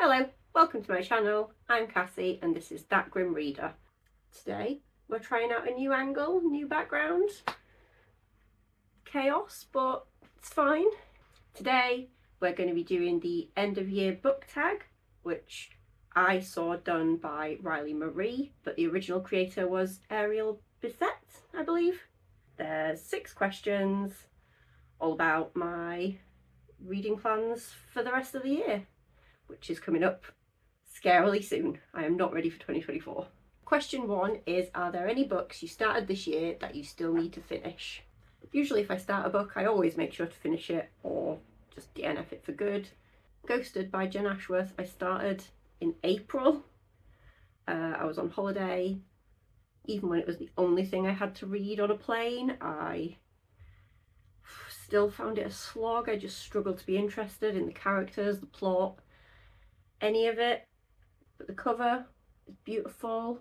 Hello, welcome to my channel. I'm Cassie and this is That Grim Reader. Today we're trying out a new angle, new background. Chaos, but it's fine. Today we're going to be doing the end of year book tag, which I saw done by Riley Marie, but the original creator was Ariel Bissett, I believe. There's 6 questions, all about my reading plans for the rest of the year, which is coming up scarily soon. I am not ready for 2024. Question 1 is, are there any books you started this year that you still need to finish? Usually if I start a book, I always make sure to finish it or just DNF it for good. Ghosted by Jenn Ashworth, I started in April. I was on holiday. Even when it was the only thing I had to read on a plane, I still found it a slog. I just struggled to be interested in the characters, the plot, any of it. But the cover is beautiful.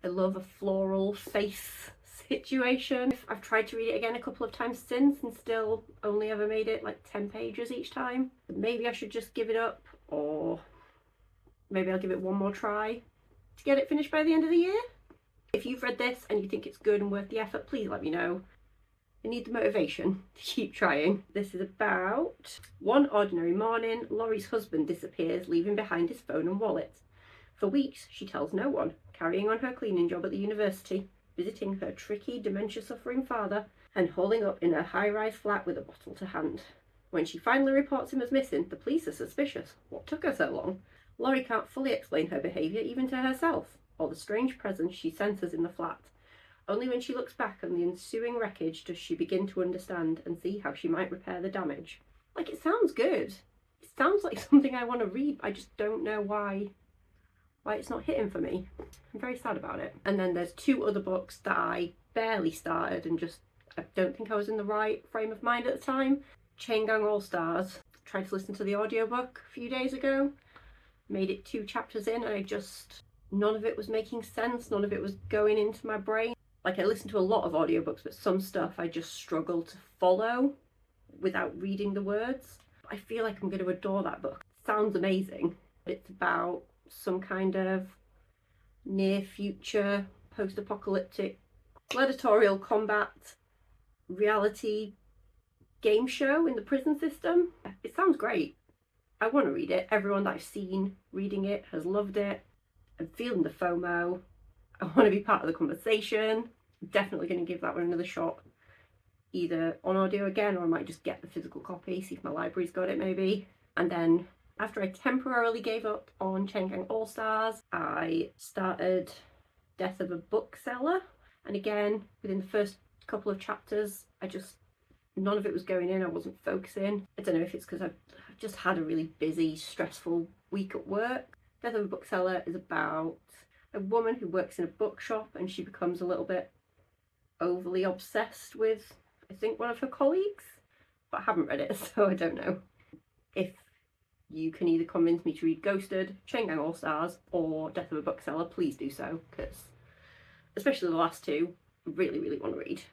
I love a floral face situation. I've tried to read it again a couple of times since and still only ever made it like 10 pages each time. Maybe I should just give it up, or maybe I'll give it one more try to get it finished by the end of the year. If you've read this and you think it's good and worth the effort, please let me know. I need the motivation to keep trying. This is about one ordinary morning, Laurie's husband disappears, leaving behind his phone and wallet. For weeks, she tells no one, carrying on her cleaning job at the university, visiting her tricky, dementia-suffering father, and holding up in her high-rise flat with a bottle to hand. When she finally reports him as missing, the police are suspicious. What took her so long? Laurie can't fully explain her behaviour even to herself, or the strange presence she senses in the flat. Only when she looks back on the ensuing wreckage does she begin to understand and see how she might repair the damage. Like, it sounds good. It sounds like something I want to read. I just don't know why it's not hitting for me. I'm very sad about it. And then there's 2 other books that I barely started and just, I don't think I was in the right frame of mind at the time. Chain Gang All Stars. Tried to listen to the audiobook a few days ago. Made it 2 chapters in and none of it was making sense. None of it was going into my brain. Like, I listen to a lot of audiobooks, but some stuff I just struggle to follow without reading the words. I feel like I'm going to adore that book. It sounds amazing. It's about some kind of near future post-apocalyptic gladiatorial combat reality game show in the prison system. It sounds great. I want to read it. Everyone that I've seen reading it has loved it. I'm feeling the FOMO. I want to be part of the conversation. I'm definitely going to give that one another shot, either on audio again, or I might just get the physical copy, see if my library's got it maybe. And then after I temporarily gave up on Chain Gang All Stars, I started Death of a Bookseller. And again, within the first couple of chapters, none of it was going in. I wasn't focusing. I don't know if it's because I've just had a really busy, stressful week at work. Death of a Bookseller is about a woman who works in a bookshop and she becomes a little bit overly obsessed with, I think, one of her colleagues, but I haven't read it, so I don't know. If you can either convince me to read Ghosted, Chain Gang All Stars, or Death of a Bookseller, please do so, because especially the last 2, I really, really want to read.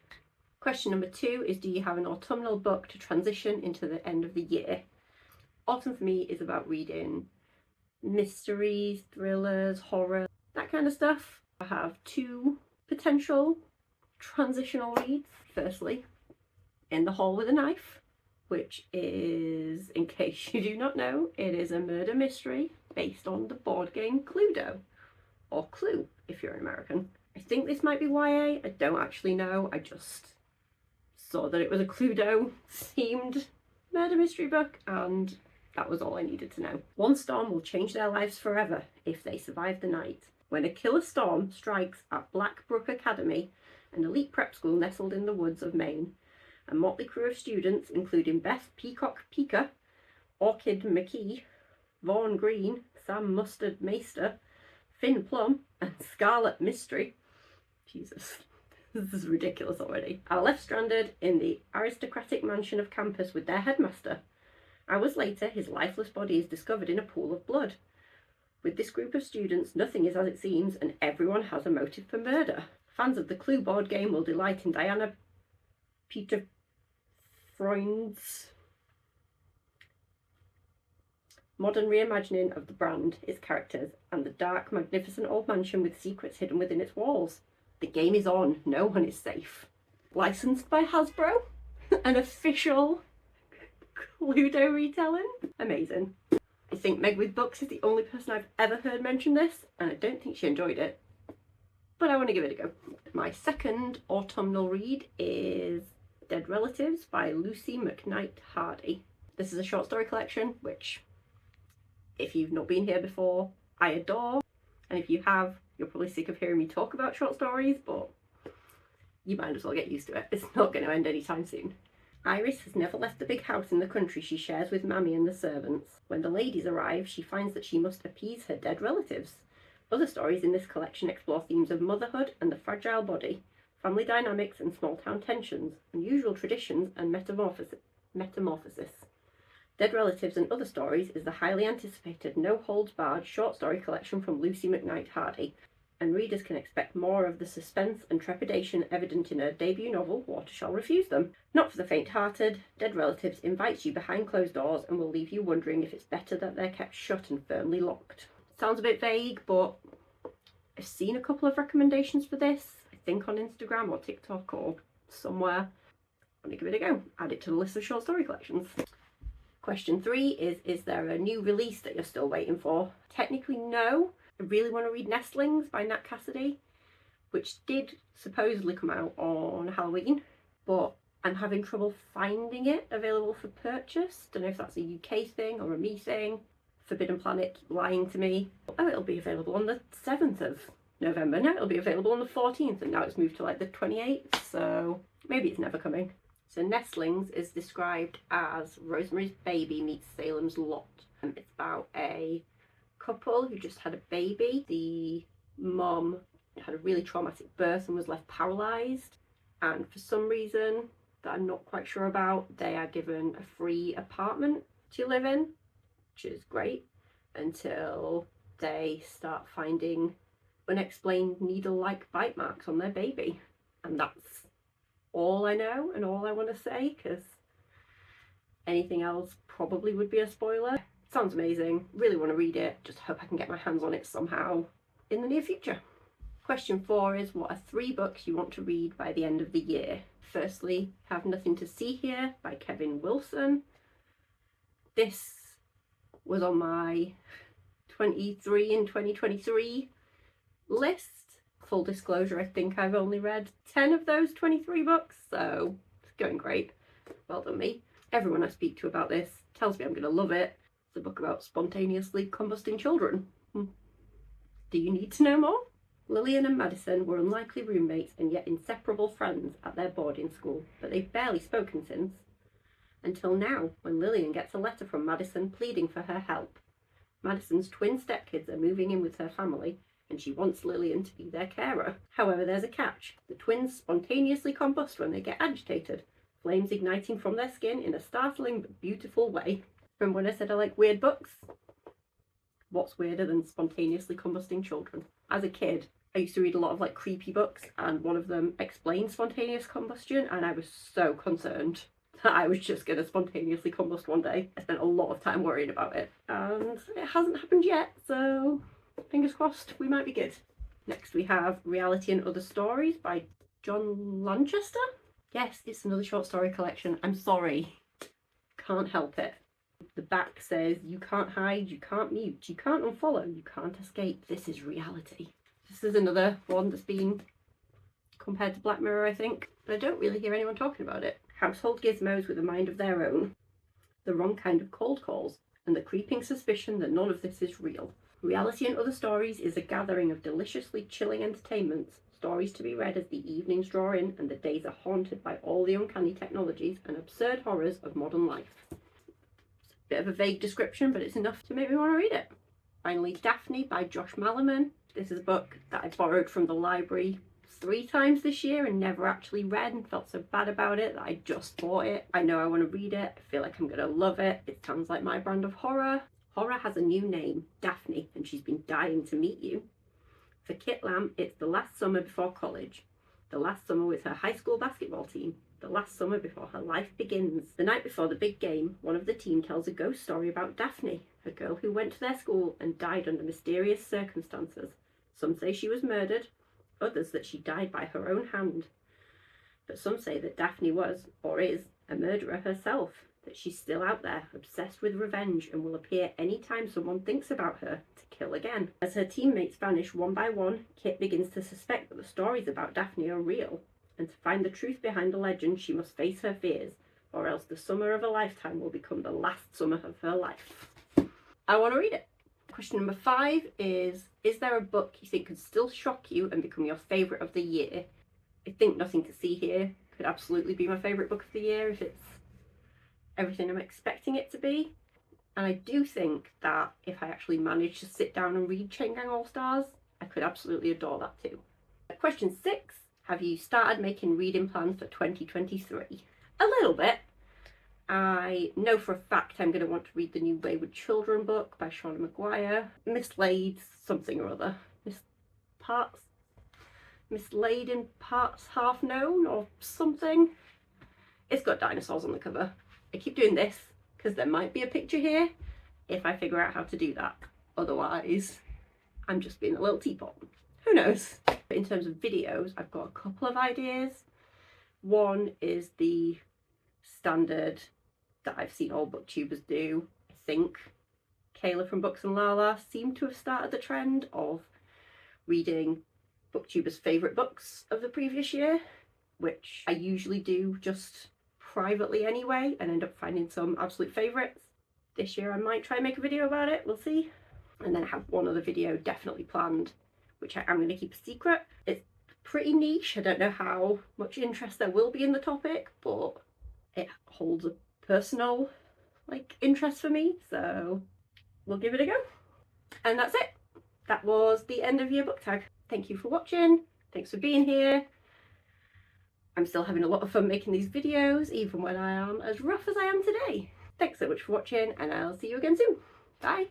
Question number 2 is, do you have an autumnal book to transition into the end of the year? Autumn for me is about reading mysteries, thrillers, horror, that kind of stuff. I have 2 potential transitional reads. Firstly, In the Hall with a Knife, which is, in case you do not know, it is a murder mystery based on the board game Cluedo, or Clue if you're an American. I think this might be YA, I don't actually know, I just saw that it was a Cluedo themed murder mystery book and that was all I needed to know. One storm will change their lives forever if they survive the night. When a killer storm strikes at Blackbrook Academy, an elite prep school nestled in the woods of Maine, a motley crew of students, including Beth Peacock Peaker, Orchid McKee, Vaughn Green, Sam Mustard Meister, Finn Plum, and Scarlet Mystery, Jesus, this is ridiculous already, are left stranded in the aristocratic mansion of campus with their headmaster. Hours later, his lifeless body is discovered in a pool of blood. With this group of students, nothing is as it seems, and everyone has a motive for murder. Fans of the Clue board game will delight in Diana Peterfreund's modern reimagining of the brand, its characters, and the dark, magnificent old mansion with secrets hidden within its walls. The game is on, no one is safe. Licensed by Hasbro? An official Cluedo retelling? Amazing. I think Meg with Books is the only person I've ever heard mention this, and I don't think she enjoyed it. But I want to give it a go. My second autumnal read is Dead Relatives by Lucie McKnight Hardy. This is a short story collection, which, if you've not been here before, I adore. And if you have, you're probably sick of hearing me talk about short stories, but you might as well get used to it. It's not going to end anytime soon. Iris has never left the big house in the country she shares with Mammy and the servants. When the ladies arrive, she finds that she must appease her dead relatives. Other stories in this collection explore themes of motherhood and the fragile body, family dynamics and small-town tensions, unusual traditions and metamorphosis. Dead Relatives and Other Stories is the highly anticipated, no-holds-barred short story collection from Lucie McKnight Hardy, and readers can expect more of the suspense and trepidation evident in her debut novel, Water Shall Refuse Them. Not for the faint-hearted, Dead Relatives invites you behind closed doors and will leave you wondering if it's better that they're kept shut and firmly locked. Sounds a bit vague, but I've seen a couple of recommendations for this, I think on Instagram or TikTok or somewhere. I'm going to give it a go. Add it to the list of short story collections. Question 3 is there a new release that you're still waiting for? Technically, no. I really want to read Nestlings by Nat Cassidy, which did supposedly come out on Halloween, but I'm having trouble finding it available for purchase. Don't know if that's a UK thing or a me thing. Forbidden Planet lying to me. Oh, it'll be available on the 7th of November. No, it'll be available on the 14th, and now it's moved to like the 28th, so maybe it's never coming. So Nestlings is described as Rosemary's Baby meets Salem's Lot. It's about a couple who just had a baby. The mum had a really traumatic birth and was left paralysed, and for some reason that I'm not quite sure about, they are given a free apartment to live in, which is great, until they start finding unexplained needle-like bite marks on their baby. And that's all I know and all I want to say, because anything else probably would be a spoiler. Sounds amazing, really want to read it, just hope I can get my hands on it somehow in the near future. Question 4 is, what are 3 books you want to read by the end of the year? Firstly, Have Nothing to See Here by Kevin Wilson. This was on my 23 in 2023 list. Full disclosure, I think I've only read 10 of those 23 books, so it's going great. Well done me. Everyone I speak to about this tells me I'm going to love it. It's a book about spontaneously combusting children. Do you need to know more? Lillian and Madison were unlikely roommates and yet inseparable friends at their boarding school, but they've barely spoken since. Until now, when Lillian gets a letter from Madison pleading for her help. Madison's twin stepkids are moving in with her family, and she wants Lillian to be their carer. However, there's a catch. The twins spontaneously combust when they get agitated, flames igniting from their skin in a startling but beautiful way. Remember when I said I like weird books? What's weirder than spontaneously combusting children? As a kid, I used to read a lot of like creepy books, and one of them explained spontaneous combustion, and I was so concerned that I was just going to spontaneously combust one day. I spent a lot of time worrying about it, and it hasn't happened yet, so fingers crossed we might be good. Next we have Reality and Other Stories by John Lanchester. Yes, it's another short story collection. I'm sorry, can't help it. The back says, you can't hide, you can't mute, you can't unfollow, you can't escape. This is reality. This is another one that's been compared to Black Mirror, I think, but I don't really hear anyone talking about it. Household gizmos with a mind of their own, the wrong kind of cold calls, and the creeping suspicion that none of this is real. Reality and Other Stories is a gathering of deliciously chilling entertainments, stories to be read as the evenings draw in and the days are haunted by all the uncanny technologies and absurd horrors of modern life. Bit of a vague description, but it's enough to make me want to read it. Finally, Daphne by Josh Malerman. This is a book that I borrowed from the library 3 times this year and never actually read, and felt so bad about it that I just bought it. I know I want to read it. I feel like I'm going to love it. It sounds like my brand of horror. Horror has a new name, Daphne, and she's been dying to meet you. For Kit Lamb, it's the last summer before college. The last summer with her high school basketball team. The last summer before her life begins. The night before the big game, one of the team tells a ghost story about Daphne. a girl who went to their school and died under mysterious circumstances. Some say she was murdered, others that she died by her own hand. But some say that Daphne was, or is, a murderer herself, that she's still out there, obsessed with revenge, and will appear any time someone thinks about her to kill again. As her teammates vanish one by one, Kit begins to suspect that the stories about Daphne are real, and to find the truth behind the legend, she must face her fears, or else the summer of a lifetime will become the last summer of her life. I want to read it. Question number 5 is there a book you think could still shock you and become your favourite of the year? I think Nothing to See Here could absolutely be my favourite book of the year if it's everything I'm expecting it to be. And I do think that if I actually manage to sit down and read Chain Gang All Stars, I could absolutely adore that too. Question 6, have you started making reading plans for 2023? A little bit. I know for a fact I'm going to want to read the new Wayward Children book by Seanan McGuire. Mislaid something or other. Mislaid in Parts Half Known or something. It's got dinosaurs on the cover. I keep doing this because there might be a picture here if I figure out how to do that. Otherwise, I'm just being a little teapot. Who knows? But in terms of videos, I've got a couple of ideas. One is the standard that I've seen all booktubers do. I think Kayla from Books and Lala seemed to have started the trend of reading booktubers' favourite books of the previous year, which I usually do just privately anyway and end up finding some absolute favourites. This year I might try and make a video about it, we'll see. And then I have one other video definitely planned, which I'm going to keep a secret. It's pretty niche, I don't know how much interest there will be in the topic, but it holds a personal interest for me, so we'll give it a go. And that's it. That was the end of year book tag. Thank you for watching. Thanks for being here. I'm still having a lot of fun making these videos, even when I am as rough as I am today. Thanks so much for watching, and I'll see you again soon. Bye.